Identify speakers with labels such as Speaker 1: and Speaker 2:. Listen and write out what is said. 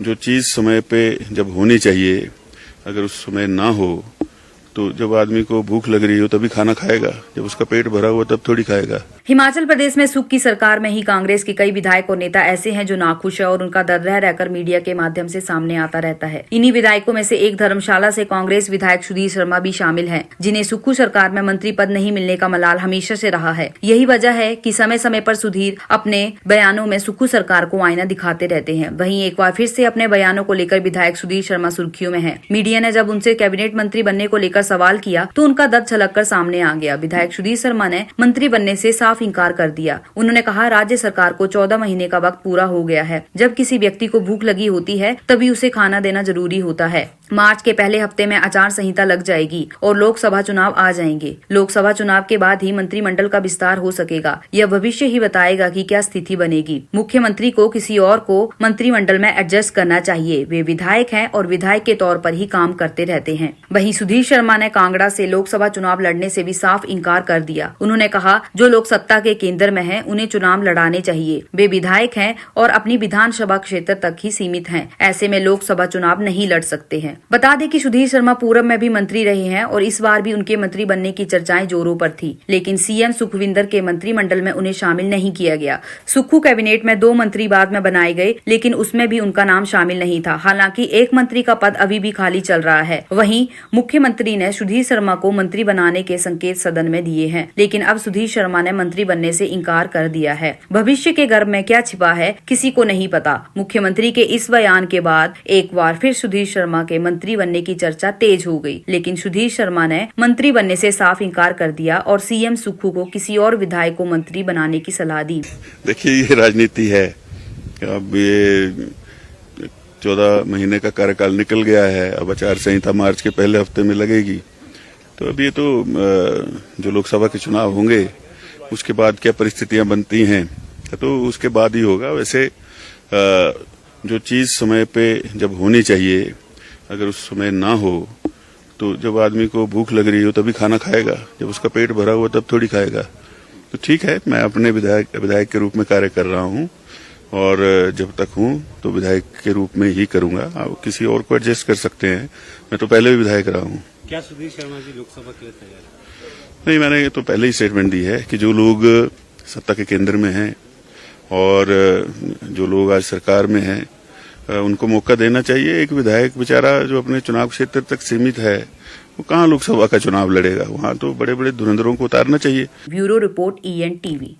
Speaker 1: जो चीज समय पे जब होनी चाहिए, अगर उस समय ना हो तो जब आदमी को भूख लग रही हो तभी खाना खाएगा, जब उसका पेट भरा हुआ तब थोड़ी खाएगा।
Speaker 2: हिमाचल प्रदेश में सुख की सरकार में ही कांग्रेस के कई विधायक और नेता ऐसे हैं जो नाखुश है और उनका दर्द रह रहकर मीडिया के माध्यम से सामने आता रहता है। इन्हीं विधायकों में से एक धर्मशाला से कांग्रेस विधायक सुधीर शर्मा भी शामिल हैं, जिन्हें सुक्खू सरकार में मंत्री पद नहीं मिलने का मलाल हमेशा से रहा है। यही वजह है कि समय समय पर सुधीर अपने बयानों में सुक्खू सरकार को आईना दिखाते रहते हैं। वहीं एक बार फिर से अपने बयानों को लेकर विधायक सुधीर शर्मा सुर्खियों में है। मीडिया ने जब उनसे कैबिनेट मंत्री बनने को लेकर सवाल किया तो उनका दर्द छलककर सामने आ गया। विधायक सुधीर शर्मा ने मंत्री बनने से साफ इंकार कर दिया। उन्होंने कहा, राज्य सरकार को 14 महीने का वक्त पूरा हो गया है। जब किसी व्यक्ति को भूख लगी होती है तभी उसे खाना देना जरूरी होता है। मार्च के पहले हफ्ते में आचार संहिता लग जाएगी और लोकसभा चुनाव आ जाएंगे। लोकसभा चुनाव के बाद ही मंत्रिमंडल का विस्तार हो सकेगा। यह भविष्य ही बताएगा कि क्या स्थिति बनेगी। मुख्यमंत्री को किसी और को मंत्रिमंडल में एडजस्ट करना चाहिए। वे विधायक हैं और विधायक के तौर पर ही काम करते रहते हैं। वहीं सुधीर शर्मा ने कांगड़ा से लोकसभा चुनाव लड़ने से भी साफ इंकार कर दिया। उन्होंने कहा, जो लोग सत्ता के केंद्र में हैं, उन्हें चुनाव लड़ाने चाहिए। वे विधायक हैं और अपनी विधानसभा क्षेत्र तक ही सीमित हैं। ऐसे में लोकसभा चुनाव नहीं लड़ सकते हैं। बता दें कि सुधीर शर्मा पूर्व में भी मंत्री रहे हैं और इस बार भी उनके मंत्री बनने की चर्चाएं जोरों पर थी, लेकिन सीएम सुखविंदर के मंत्रिमंडल में उन्हें शामिल नहीं किया गया। सुक्खू कैबिनेट में 2 मंत्री बाद में बनाए गए, लेकिन उसमें भी उनका नाम शामिल नहीं था। हालांकि एक मंत्री का पद अभी भी खाली चल रहा है। वहीं मुख्यमंत्री ने सुधीर शर्मा को मंत्री बनाने के संकेत सदन में दिए हैं, लेकिन अब सुधीर शर्मा ने मंत्री बनने से इंकार कर दिया है। भविष्य के गर्भ में क्या छिपा है किसी को नहीं पता। मुख्यमंत्री के इस बयान के बाद एक बार फिर सुधीर शर्मा के मंत्री बनने की चर्चा तेज हो गई, लेकिन सुधीर शर्मा ने मंत्री बनने से साफ इंकार कर दिया और सीएम सुक्खू को किसी और विधायक को मंत्री बनाने की सलाह दी।
Speaker 1: देखिए, ये राजनीति है। अब ये 14 महीने का कार्यकाल निकल गया है। अब आचार संहिता मार्च के पहले हफ्ते में लगेगी, तो अब ये तो जो लोकसभा के चुनाव होंगे उसके बाद क्या परिस्थितियां बनती हैं तो उसके बाद ही होगा। वैसे जो चीज समय पे जब होनी चाहिए, अगर उस समय ना हो तो जब आदमी को भूख लग रही हो तभी खाना खाएगा, जब उसका पेट भरा हुआ तब थोड़ी खाएगा। तो ठीक है, मैं अपने विधायक के रूप में कार्य कर रहा हूं और जब तक हूं तो विधायक के रूप में ही करूंगा। आप किसी और को एडजस्ट कर सकते हैं, मैं तो पहले भी विधायक रहा हूं।
Speaker 3: क्या सुधीर शर्मा जी लोकसभा के लिए तैयार है?
Speaker 1: नहीं, मैंने ये तो पहले ही स्टेटमेंट दी है कि जो लोग सत्ता के केंद्र में हैं और जो लोग आज सरकार में हैं उनको मौका देना चाहिए। एक विधायक बेचारा जो अपने चुनाव क्षेत्र तक सीमित है, वो कहाँ लोकसभा का चुनाव लड़ेगा? वहां तो बड़े बड़े धुरंधरों को उतारना चाहिए।
Speaker 2: Bureau report EN TV।